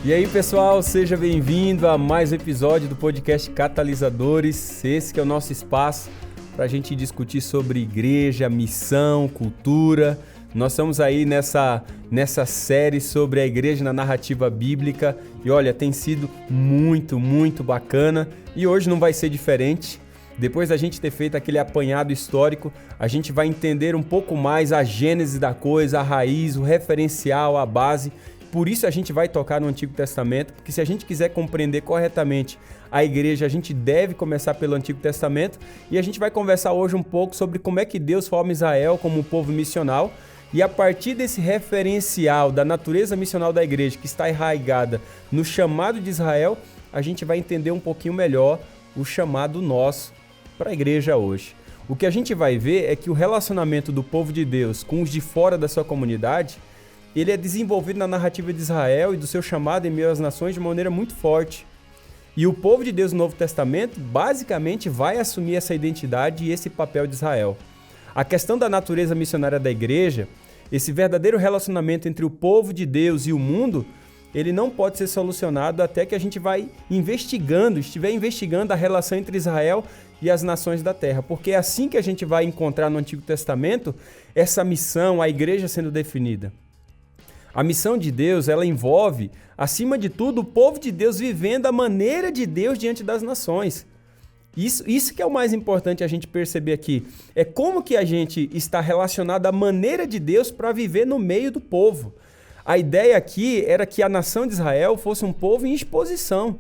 E aí, pessoal, seja bem-vindo a mais um episódio do podcast Catalisadores. Esse que é o nosso espaço para a gente discutir sobre igreja, missão, cultura. Nós estamos aí nessa série sobre a igreja na narrativa bíblica e olha, tem sido muito bacana e hoje não vai ser diferente. Depois da gente ter feito aquele apanhado histórico, a gente vai entender um pouco mais a gênese da coisa, a raiz, o referencial, a base. Por isso a gente vai tocar no Antigo Testamento, porque se a gente quiser compreender corretamente a igreja, a gente deve começar pelo Antigo Testamento. E a gente vai conversar hoje um pouco sobre como é que Deus forma Israel como um povo missional. E a partir desse referencial da natureza missional da igreja, que está arraigada no chamado de Israel, a gente vai entender um pouquinho melhor o chamado nosso para a igreja hoje. O que a gente vai ver é que o relacionamento do povo de Deus com os de fora da sua comunidade, ele é desenvolvido na narrativa de Israel e do seu chamado em meio às nações de maneira muito forte. E o povo de Deus no Novo Testamento basicamente vai assumir essa identidade e esse papel de Israel. A questão da natureza missionária da igreja, esse verdadeiro relacionamento entre o povo de Deus e o mundo, ele não pode ser solucionado até que a gente estiver investigando a relação entre Israel e as nações da terra. Porque é assim que a gente vai encontrar no Antigo Testamento essa missão, a igreja sendo definida. A missão de Deus, ela envolve, acima de tudo, o povo de Deus vivendo a maneira de Deus diante das nações. Isso que é o mais importante a gente perceber aqui. É como que a gente está relacionado à maneira de Deus para viver no meio do povo. A ideia aqui era que a nação de Israel fosse um povo em exposição,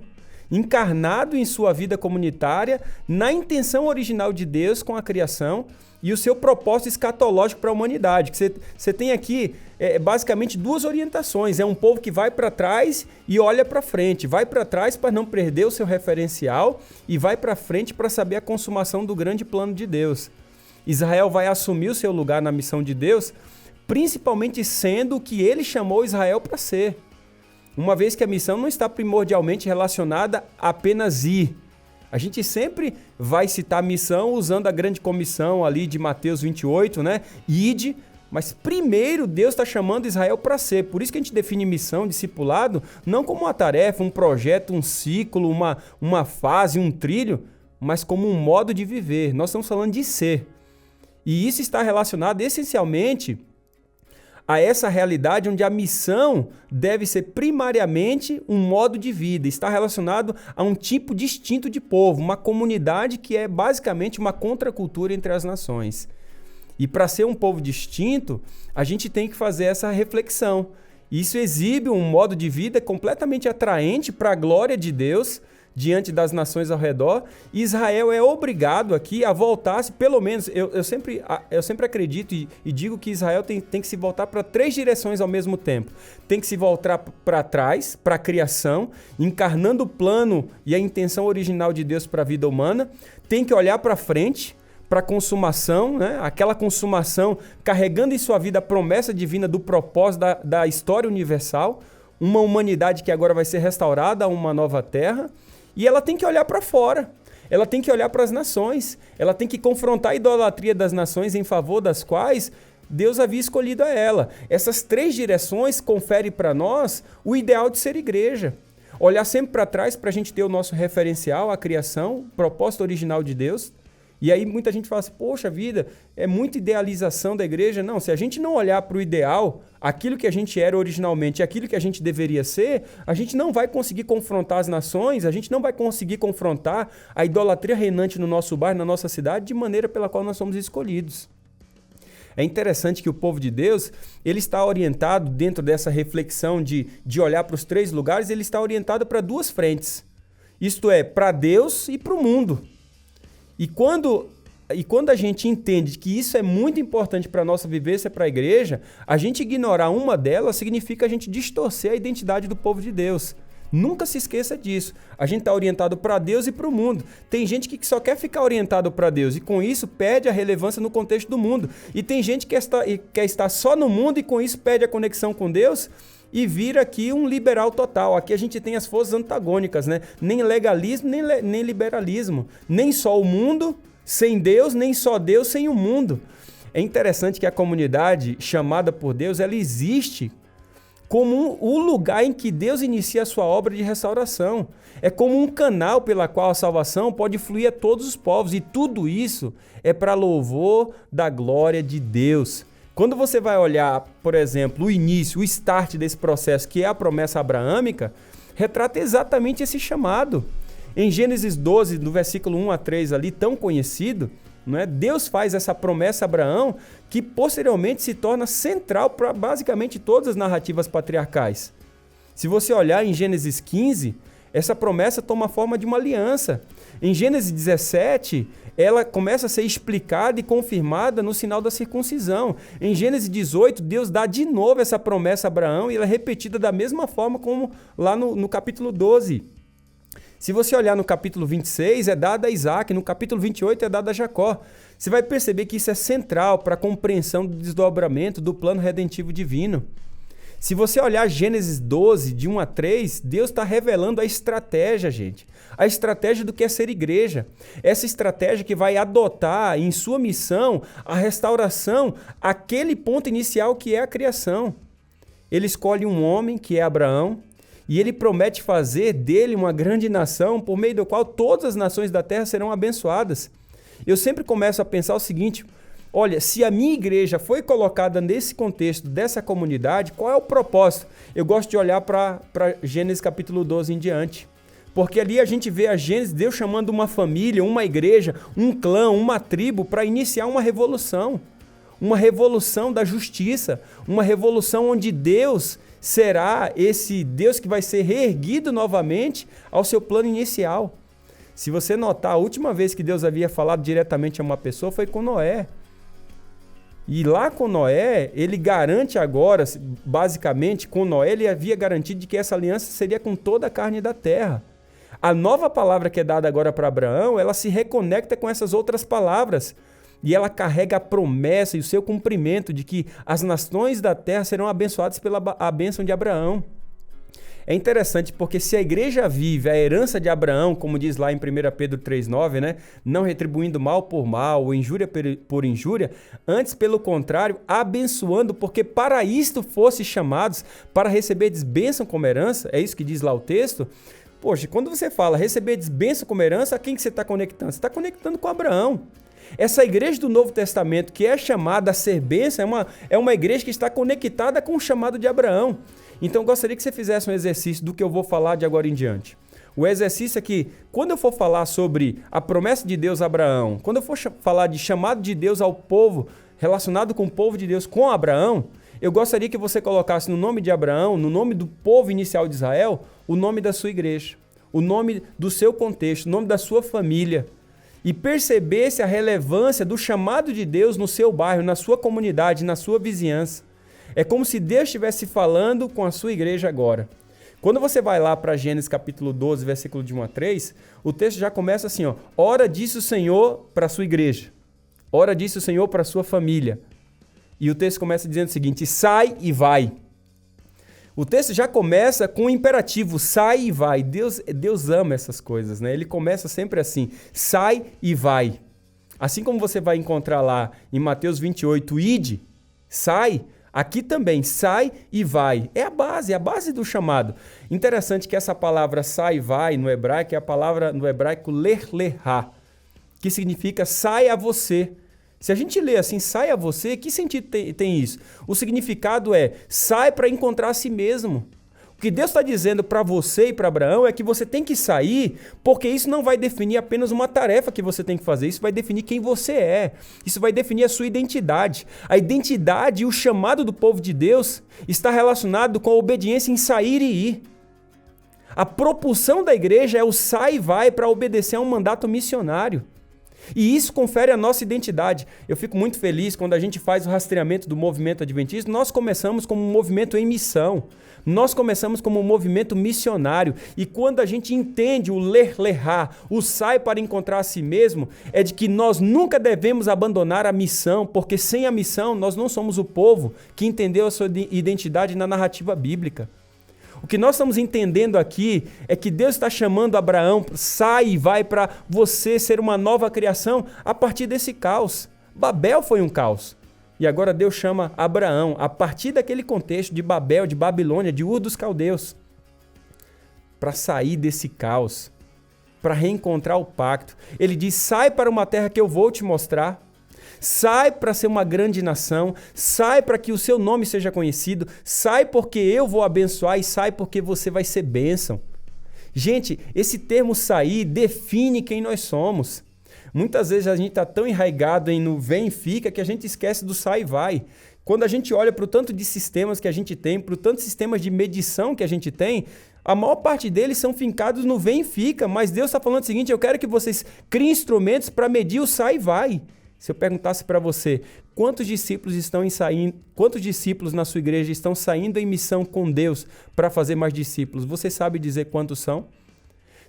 encarnado em sua vida comunitária, na intenção original de Deus com a criação e o seu propósito escatológico para a humanidade. Você tem aqui basicamente duas orientações. É um povo que vai para trás e olha para frente. Vai para trás para não perder o seu referencial e vai para frente para saber a consumação do grande plano de Deus. Israel vai assumir o seu lugar na missão de Deus, principalmente sendo o que ele chamou Israel para ser. Uma vez que a missão não está primordialmente relacionada a apenas ir. A gente sempre vai citar a missão usando a grande comissão ali de Mateus 28, né? Ide, mas primeiro Deus está chamando Israel para ser. Por isso que a gente define missão, discipulado, não como uma tarefa, um projeto, um ciclo, uma fase, um trilho, mas como um modo de viver. Nós estamos falando de ser. E isso está relacionado essencialmente a essa realidade onde a missão deve ser primariamente um modo de vida, está relacionado a um tipo distinto de povo, uma comunidade que é basicamente uma contracultura entre as nações. E para ser um povo distinto, a gente tem que fazer essa reflexão. Isso exibe um modo de vida completamente atraente para a glória de Deus diante das nações ao redor. Israel é obrigado aqui a voltar-se, pelo menos, eu sempre acredito e digo que Israel tem que se voltar para três direções ao mesmo tempo. Tem que se voltar para trás, para a criação, encarnando o plano e a intenção original de Deus para a vida humana. Tem que olhar para frente, para a consumação, né? Aquela consumação carregando em sua vida a promessa divina do propósito da história universal, uma humanidade que agora vai ser restaurada a uma nova terra. E ela tem que olhar para fora, ela tem que olhar para as nações, ela tem que confrontar a idolatria das nações em favor das quais Deus havia escolhido a ela. Essas três direções conferem para nós o ideal de ser igreja. Olhar sempre para trás para a gente ter o nosso referencial, a criação, o propósito original de Deus. E aí muita gente fala assim, poxa vida, é muita idealização da igreja. Não, se a gente não olhar para o ideal, aquilo que a gente era originalmente, aquilo que a gente deveria ser, a gente não vai conseguir confrontar as nações, a gente não vai conseguir confrontar a idolatria reinante no nosso bairro, na nossa cidade, de maneira pela qual nós somos escolhidos. É interessante que o povo de Deus, ele está orientado dentro dessa reflexão de olhar para os três lugares, ele está orientado para duas frentes. Isto é, para Deus e para o mundo. E quando a gente entende que isso é muito importante para a nossa vivência, para a igreja, a gente ignorar uma delas significa a gente distorcer a identidade do povo de Deus. Nunca se esqueça disso. A gente está orientado para Deus e para o mundo. Tem gente que só quer ficar orientado para Deus e com isso perde a relevância no contexto do mundo. E tem gente que quer estar só no mundo e com isso perde a conexão com Deus e vira aqui um liberal total. Aqui a gente tem as forças antagônicas, né? Nem legalismo, nem liberalismo. Nem só o mundo sem Deus, nem só Deus sem o mundo. É interessante que a comunidade chamada por Deus, ela existe como o lugar em que Deus inicia a sua obra de restauração. É como um canal pela qual a salvação pode fluir a todos os povos. E tudo isso é para louvor da glória de Deus. Quando você vai olhar, por exemplo, o início, o start desse processo, que é a promessa abraâmica, retrata exatamente esse chamado. Em Gênesis 12, no versículo 1 a 3 ali, tão conhecido, né, Deus faz essa promessa a Abraão que posteriormente se torna central para basicamente todas as narrativas patriarcais. Se você olhar em Gênesis 15, essa promessa toma forma de uma aliança. Em Gênesis 17, ela começa a ser explicada e confirmada no sinal da circuncisão. Em Gênesis 18, Deus dá de novo essa promessa a Abraão e ela é repetida da mesma forma como lá no capítulo 12. Se você olhar no capítulo 26, é dada a Isaac, no capítulo 28 é dada a Jacó. Você vai perceber que isso é central para a compreensão do desdobramento do plano redentivo divino. Se você olhar Gênesis 12, de 1 a 3, Deus está revelando a estratégia, gente. A estratégia do que é ser igreja. Essa estratégia que vai adotar em sua missão a restauração, aquele ponto inicial que é a criação. Ele escolhe um homem, que é Abraão, e ele promete fazer dele uma grande nação, por meio do qual todas as nações da terra serão abençoadas. Eu sempre começo a pensar o seguinte: olha, se a minha igreja foi colocada nesse contexto dessa comunidade, qual é o propósito? Eu gosto de olhar para Gênesis capítulo 12 em diante. Porque ali a gente vê a Gênesis, Deus chamando uma família, uma igreja, um clã, uma tribo para iniciar uma revolução. Uma revolução da justiça, uma revolução onde Deus será esse Deus que vai ser reerguido novamente ao seu plano inicial. Se você notar, a última vez que Deus havia falado diretamente a uma pessoa foi com Noé. E lá com Noé, ele garante agora, basicamente, com Noé, ele havia garantido de que essa aliança seria com toda a carne da terra. A nova palavra que é dada agora para Abraão, ela se reconecta com essas outras palavras. E ela carrega a promessa e o seu cumprimento de que as nações da terra serão abençoadas pela a bênção de Abraão. É interessante porque se a igreja vive a herança de Abraão, como diz lá em 1 Pedro 3,9, né? Não retribuindo mal por mal ou injúria por injúria, antes, pelo contrário, abençoando, porque para isto fosse chamados, para receber bênção como herança, é isso que diz lá o texto. Poxa, quando você fala receber bênção como herança, a quem que você está conectando? Você está conectando com Abraão. Essa igreja do Novo Testamento, que é chamada a ser bênção, é uma igreja que está conectada com o chamado de Abraão. Então, eu gostaria que você fizesse um exercício do que eu vou falar de agora em diante. O exercício é que, quando eu for falar sobre a promessa de Deus a Abraão, quando eu for falar de chamado de Deus ao povo, relacionado com o povo de Deus, com Abraão, eu gostaria que você colocasse no nome de Abraão, no nome do povo inicial de Israel, o nome da sua igreja, o nome do seu contexto, o nome da sua família. E percebesse a relevância do chamado de Deus no seu bairro, na sua comunidade, na sua vizinhança. É como se Deus estivesse falando com a sua igreja agora. Quando você vai lá para Gênesis capítulo 12, versículo de 1 a 3, o texto já começa assim, ó: ora disse o Senhor para a sua igreja, ora disse o Senhor para a sua família. E o texto começa dizendo o seguinte: sai e vai. O texto já começa com o imperativo, sai e vai. Deus ama essas coisas, né? Ele começa sempre assim, sai e vai. Assim como você vai encontrar lá em Mateus 28, ide, sai, aqui também, sai e vai. É a base do chamado. Interessante que essa palavra sai e vai no hebraico é a palavra no hebraico ler lehá, que significa sai a você. Se a gente lê assim, sai a você, que sentido tem isso? O significado é, sai para encontrar a si mesmo. O que Deus está dizendo para você e para Abraão é que você tem que sair, porque isso não vai definir apenas uma tarefa que você tem que fazer, isso vai definir quem você é, isso vai definir a sua identidade. A identidade e o chamado do povo de Deus está relacionado com a obediência em sair e ir. A propulsão da igreja é o sai e vai para obedecer a um mandato missionário. E isso confere a nossa identidade. Eu fico muito feliz quando a gente faz o rastreamento do movimento adventista. Nós começamos como um movimento em missão. Nós começamos como um movimento missionário. E quando a gente entende o ler lehá, o sai para encontrar a si mesmo, é de que nós nunca devemos abandonar a missão, porque sem a missão nós não somos o povo que entendeu a sua identidade na narrativa bíblica. O que nós estamos entendendo aqui é que Deus está chamando Abraão, sai e vai para você ser uma nova criação a partir desse caos. Babel foi um caos. E agora Deus chama Abraão, a partir daquele contexto de Babel, de Babilônia, de Ur dos Caldeus, para sair desse caos, para reencontrar o pacto. Ele diz, sai para uma terra que eu vou te mostrar, sai para ser uma grande nação, sai para que o seu nome seja conhecido, sai porque eu vou abençoar e sai porque você vai ser bênção. Gente, esse termo sair define quem nós somos. Muitas vezes a gente está tão enraizado no vem e fica que a gente esquece do sai e vai. Quando a gente olha para o tanto de sistemas que a gente tem, para o tanto de sistemas de medição que a gente tem, a maior parte deles são fincados no vem e fica, mas Deus está falando o seguinte, eu quero que vocês criem instrumentos para medir o sai e vai. Se eu perguntasse para você, quantos discípulos na sua igreja estão saindo em missão com Deus para fazer mais discípulos? Você sabe dizer quantos são?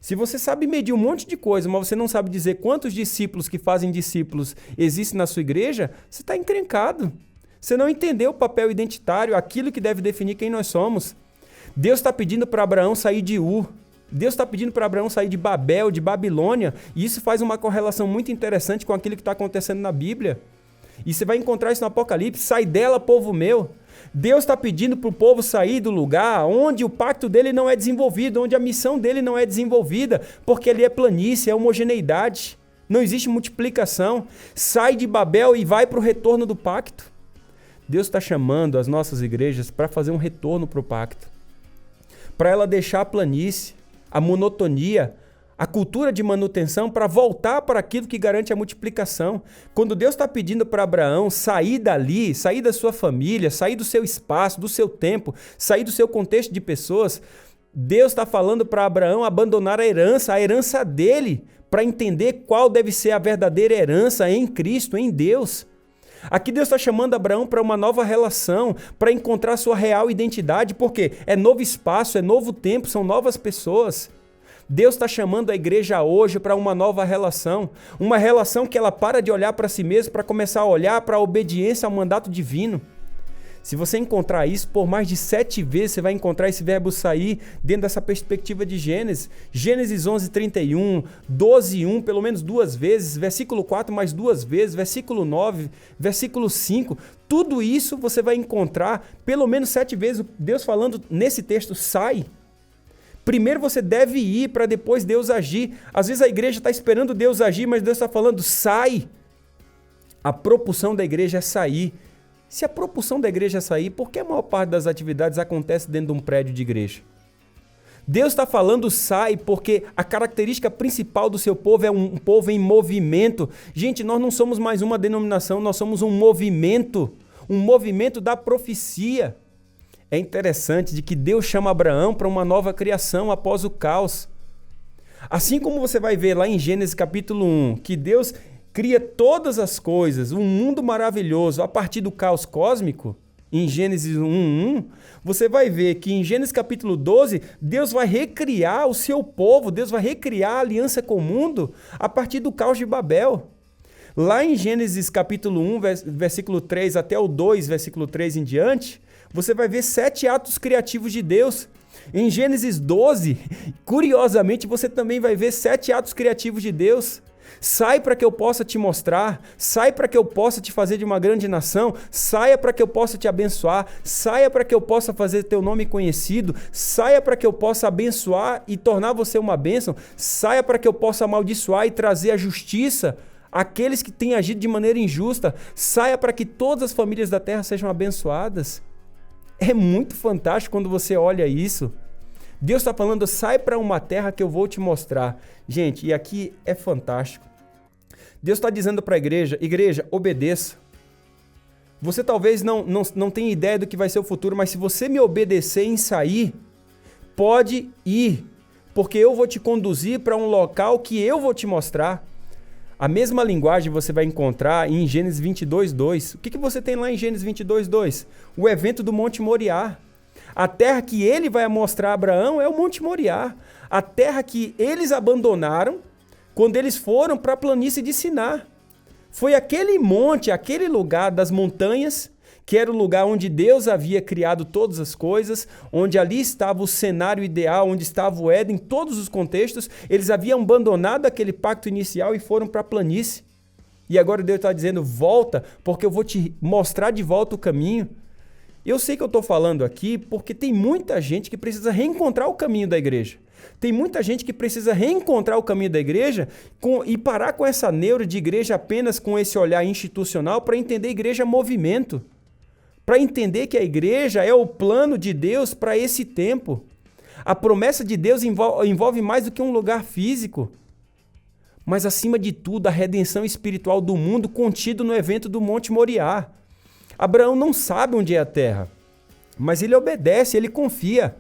Se você sabe medir um monte de coisa, mas você não sabe dizer quantos discípulos que fazem discípulos existem na sua igreja, você está encrencado. Você não entendeu o papel identitário, aquilo que deve definir quem nós somos. Deus está pedindo para Abraão sair de Ur. Deus está pedindo para Abraão sair de Babel, de Babilônia, e isso faz uma correlação muito interessante com aquilo que está acontecendo na Bíblia. E você vai encontrar isso no Apocalipse, sai dela, povo meu. Deus está pedindo para o povo sair do lugar onde o pacto dele não é desenvolvido, onde a missão dele não é desenvolvida, porque ali é planície, é homogeneidade, não existe multiplicação. Sai de Babel e vai para o retorno do pacto. Deus está chamando as nossas igrejas para fazer um retorno para o pacto, para ela deixar a planície, a monotonia, a cultura de manutenção, para voltar para aquilo que garante a multiplicação. Quando Deus está pedindo para Abraão sair dali, sair da sua família, sair do seu espaço, do seu tempo, sair do seu contexto de pessoas, Deus está falando para Abraão abandonar a herança dele, para entender qual deve ser a verdadeira herança em Cristo, em Deus. Aqui Deus está chamando Abraão para uma nova relação, para encontrar sua real identidade, porque é novo espaço, é novo tempo, são novas pessoas. Deus está chamando a igreja hoje para uma nova relação, uma relação que ela para de olhar para si mesma para começar a olhar para a obediência ao mandato divino. Se você encontrar isso, por mais de 7 vezes você vai encontrar esse verbo sair dentro dessa perspectiva de Gênesis. Gênesis 11:31, 12:1, pelo menos 2 vezes, versículo 4 mais 2 vezes, versículo 9, versículo 5. Tudo isso você vai encontrar pelo menos 7 vezes Deus falando nesse texto, sai. Primeiro você deve ir para depois Deus agir. Às vezes a igreja está esperando Deus agir, mas Deus está falando, sai. A propulsão da igreja é sair. Se a propulsão da igreja é sair, por que a maior parte das atividades acontece dentro de um prédio de igreja? Deus está falando sai porque a característica principal do seu povo é um povo em movimento. Gente, nós não somos mais uma denominação, nós somos um movimento da profecia. É interessante de que Deus chama Abraão para uma nova criação após o caos. Assim como você vai ver lá em Gênesis capítulo 1, que Deus cria todas as coisas, um mundo maravilhoso a partir do caos cósmico, em Gênesis 1:1, você vai ver que em Gênesis capítulo 12, Deus vai recriar o seu povo, Deus vai recriar a aliança com o mundo a partir do caos de Babel. Lá em Gênesis capítulo 1, versículo 3 até o 2, versículo 3 em diante, você vai ver 7 atos criativos de Deus. Em Gênesis 12, curiosamente, você também vai ver 7 atos criativos de Deus. Sai para que eu possa te mostrar, sai para que eu possa te fazer de uma grande nação, saia para que eu possa te abençoar, saia para que eu possa fazer teu nome conhecido, saia para que eu possa abençoar e tornar você uma bênção, saia para que eu possa amaldiçoar e trazer a justiça àqueles que têm agido de maneira injusta, saia para que todas as famílias da terra sejam abençoadas. É muito fantástico quando você olha isso. Deus está falando, sai para uma terra que eu vou te mostrar. Gente, e aqui é fantástico. Deus está dizendo para a igreja, obedeça. Você talvez não tenha ideia do que vai ser o futuro, mas se você me obedecer em sair, pode ir, porque eu vou te conduzir para um local que eu vou te mostrar. A mesma linguagem você vai encontrar em Gênesis 22:2. O que você tem lá em Gênesis 22:2? O evento do Monte Moriá. A terra que ele vai mostrar a Abraão é o Monte Moriá. A terra que eles abandonaram quando eles foram para a planície de Siná. Foi aquele monte, aquele lugar das montanhas, que era o lugar onde Deus havia criado todas as coisas, onde ali estava o cenário ideal, onde estava o Éden, em todos os contextos. Eles haviam abandonado aquele pacto inicial e foram para a planície. E agora Deus está dizendo, volta, porque eu vou te mostrar de volta o caminho. Eu sei que eu estou falando aqui porque tem muita gente que precisa reencontrar o caminho da igreja. Tem muita gente que precisa reencontrar o caminho da igreja e parar com essa neura de igreja apenas com esse olhar institucional para entender a igreja movimento. Para entender que a igreja é o plano de Deus para esse tempo. A promessa de Deus envolve mais do que um lugar físico. Mas acima de tudo, a redenção espiritual do mundo contido no evento do Monte Moriá. Abraão não sabe onde é a terra, mas ele obedece, ele confia.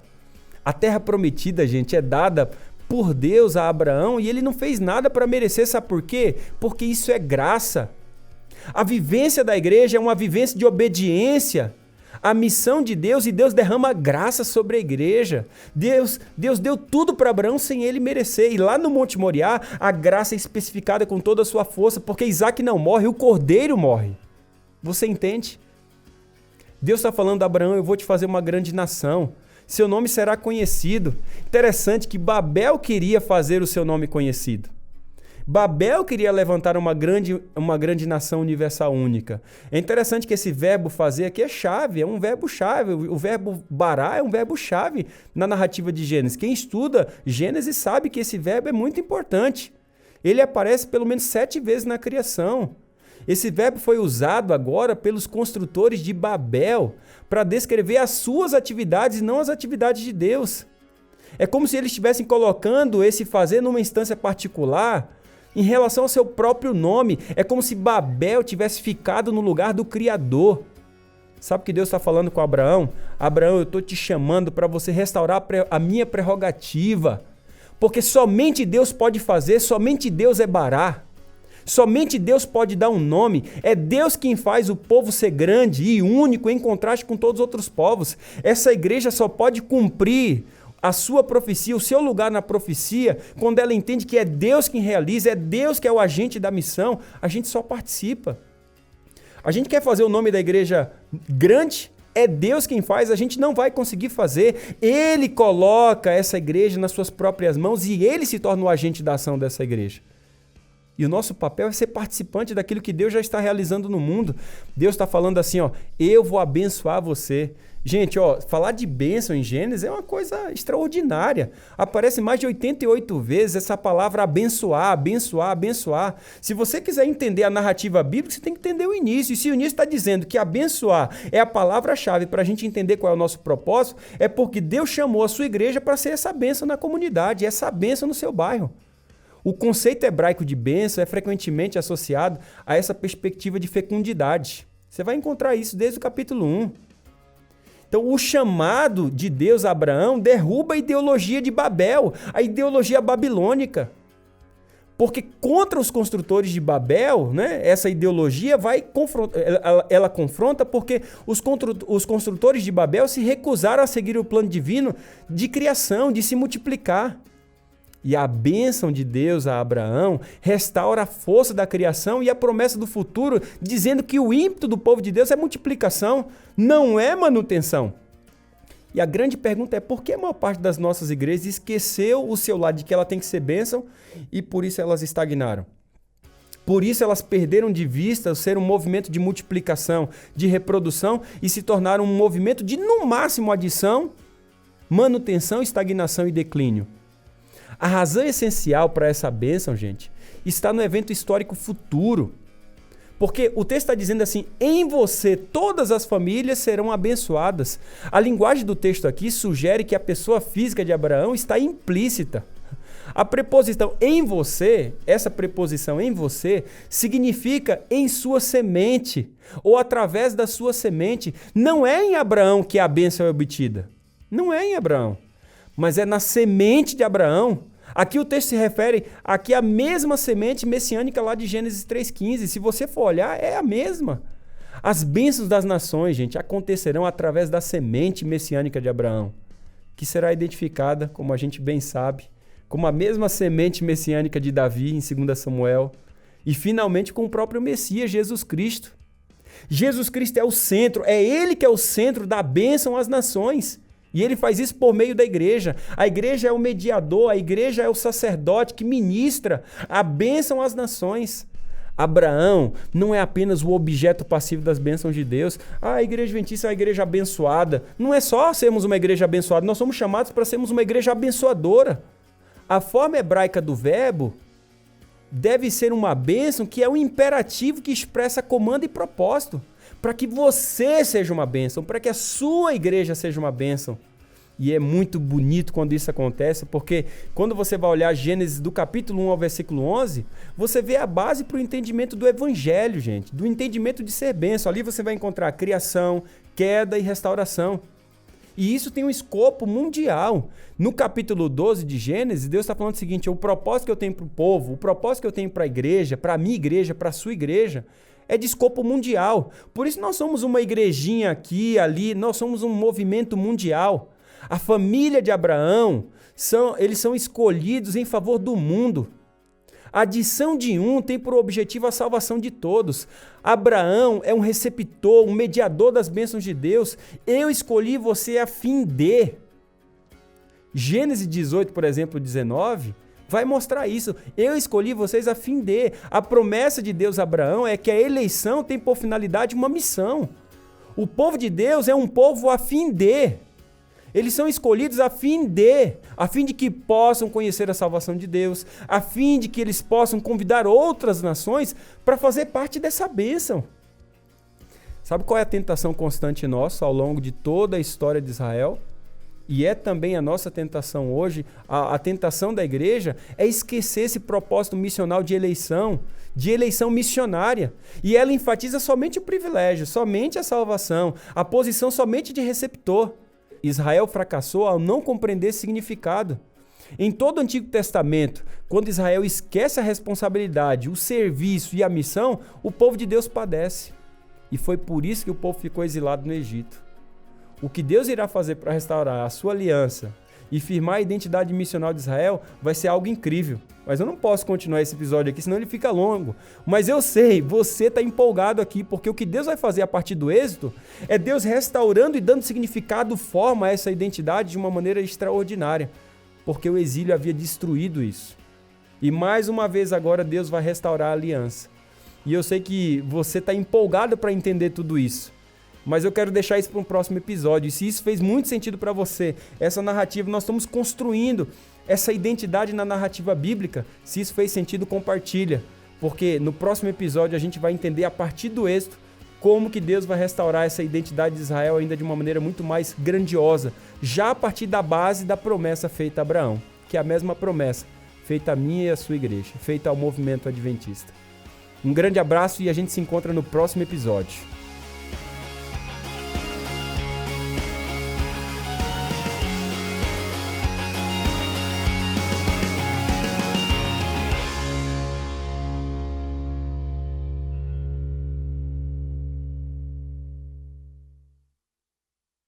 A terra prometida, gente, é dada por Deus a Abraão e ele não fez nada para merecer, sabe por quê? Porque isso é graça. A vivência da igreja é uma vivência de obediência à missão de Deus e Deus derrama graça sobre a igreja. Deus deu tudo para Abraão sem ele merecer. E lá no Monte Moriá, a graça é especificada com toda a sua força, porque Isaac não morre, o cordeiro morre. Você entende? Deus está falando a Abraão, eu vou te fazer uma grande nação. Seu nome será conhecido. Interessante que Babel queria fazer o seu nome conhecido. Babel queria levantar uma grande nação universal única. É interessante que esse verbo fazer aqui é chave, é um verbo chave. O verbo bará é um verbo chave na narrativa de Gênesis. Quem estuda Gênesis sabe que esse verbo é muito importante. Ele aparece pelo menos 7 vezes na criação. Esse verbo foi usado agora pelos construtores de Babel para descrever as suas atividades e não as atividades de Deus. É como se eles estivessem colocando esse fazer numa instância particular em relação ao seu próprio nome. É como se Babel tivesse ficado no lugar do Criador. Sabe o que Deus está falando com Abraão? Abraão, eu estou te chamando para você restaurar a minha prerrogativa. Porque somente Deus pode fazer, somente Deus é bará. Somente Deus pode dar um nome. É Deus quem faz o povo ser grande e único em contraste com todos os outros povos. Essa igreja só pode cumprir a sua profecia, o seu lugar na profecia, quando ela entende que é Deus quem realiza, é Deus que é o agente da missão. A gente só participa. A gente quer fazer o nome da igreja grande, é Deus quem faz, a gente não vai conseguir fazer. Ele coloca essa igreja nas suas próprias mãos e ele se torna o agente da ação dessa igreja. E o nosso papel é ser participante daquilo que Deus já está realizando no mundo. Deus está falando assim, ó, eu vou abençoar você. Gente, ó, falar de bênção em Gênesis é uma coisa extraordinária. Aparece mais de 88 vezes essa palavra abençoar, abençoar, abençoar. Se você quiser entender a narrativa bíblica, você tem que entender o início. E se o início está dizendo que abençoar é a palavra-chave para a gente entender qual é o nosso propósito, é porque Deus chamou a sua igreja para ser essa bênção na comunidade, essa bênção no seu bairro. O conceito hebraico de bênção é frequentemente associado a essa perspectiva de fecundidade. Você vai encontrar isso desde o capítulo 1. Então, o chamado de Deus a Abraão derruba a ideologia de Babel, a ideologia babilônica. Porque contra os construtores de Babel, né, essa ideologia ela confronta porque os construtores de Babel se recusaram a seguir o plano divino de criação, de se multiplicar. E a bênção de Deus a Abraão restaura a força da criação e a promessa do futuro, dizendo que o ímpeto do povo de Deus é multiplicação, não é manutenção. E a grande pergunta é por que a maior parte das nossas igrejas esqueceu o seu lado de que ela tem que ser bênção e por isso elas estagnaram? Por isso elas perderam de vista ser um movimento de multiplicação, de reprodução e se tornaram um movimento de, no máximo, adição, manutenção, estagnação e declínio. A razão essencial para essa bênção, gente, está no evento histórico futuro. Porque o texto está dizendo assim, em você todas as famílias serão abençoadas. A linguagem do texto aqui sugere que a pessoa física de Abraão está implícita. A preposição em você, essa preposição em você, significa em sua semente, ou através da sua semente. Não é em Abraão que a bênção é obtida. Não é em Abraão. Mas é na semente de Abraão. Aqui o texto se refere aqui à mesma semente messiânica lá de Gênesis 3,15. Se você for olhar, é a mesma. As bênçãos das nações, gente, acontecerão através da semente messiânica de Abraão, que será identificada, como a gente bem sabe, como a mesma semente messiânica de Davi em 2 Samuel, e finalmente com o próprio Messias, Jesus Cristo. Jesus Cristo é o centro, é Ele que é o centro da bênção às nações. E ele faz isso por meio da igreja. A igreja é o mediador, a igreja é o sacerdote que ministra a bênção às nações. Abraão não é apenas o objeto passivo das bênçãos de Deus. A igreja adventista é uma igreja abençoada. Não é só sermos uma igreja abençoada, nós somos chamados para sermos uma igreja abençoadora. A forma hebraica do verbo deve ser uma bênção que é um imperativo que expressa comando e propósito, para que você seja uma bênção, para que a sua igreja seja uma bênção. E é muito bonito quando isso acontece, porque quando você vai olhar Gênesis do capítulo 1 ao versículo 11, você vê a base para o entendimento do evangelho, gente, do entendimento de ser bênção. Ali você vai encontrar criação, queda e restauração. E isso tem um escopo mundial. No capítulo 12 de Gênesis, Deus está falando o seguinte: o propósito que eu tenho para o povo, o propósito que eu tenho para a igreja, para a minha igreja, para a sua igreja, é de escopo mundial. Por isso nós somos uma igrejinha aqui, ali, nós somos um movimento mundial. A família de Abraão, eles são escolhidos em favor do mundo. A adição de um tem por objetivo a salvação de todos. Abraão é um receptor, um mediador das bênçãos de Deus. Eu escolhi você a fim de. Gênesis 18, por exemplo, 19, vai mostrar isso. Eu escolhi vocês a fim de. A promessa de Deus a Abraão é que a eleição tem por finalidade uma missão. O povo de Deus é um povo a fim de. Eles são escolhidos a fim de que possam conhecer a salvação de Deus, a fim de que eles possam convidar outras nações para fazer parte dessa bênção. Sabe qual é a tentação constante nossa ao longo de toda a história de Israel? E é também a nossa tentação hoje, a tentação da igreja é esquecer esse propósito missional de eleição missionária. E ela enfatiza somente o privilégio, somente a salvação, a posição somente de receptor. Israel fracassou ao não compreender esse significado. Em todo o Antigo Testamento, quando Israel esquece a responsabilidade, o serviço e a missão, o povo de Deus padece. E foi por isso que o povo ficou exilado no Egito. O que Deus irá fazer para restaurar a sua aliança e firmar a identidade missional de Israel vai ser algo incrível. Mas eu não posso continuar esse episódio aqui, senão ele fica longo. Mas eu sei, você está empolgado aqui, porque o que Deus vai fazer a partir do êxito é Deus restaurando e dando significado, forma a essa identidade de uma maneira extraordinária, porque o exílio havia destruído isso. E mais uma vez agora Deus vai restaurar a aliança. E eu sei que você está empolgado para entender tudo isso. Mas eu quero deixar isso para um próximo episódio. E se isso fez muito sentido para você, essa narrativa, nós estamos construindo essa identidade na narrativa bíblica. Se isso fez sentido, compartilha. Porque no próximo episódio a gente vai entender a partir do êxito como que Deus vai restaurar essa identidade de Israel ainda de uma maneira muito mais grandiosa. Já a partir da base da promessa feita a Abraão. Que é a mesma promessa feita a minha e a sua igreja. Feita ao movimento adventista. Um grande abraço e a gente se encontra no próximo episódio.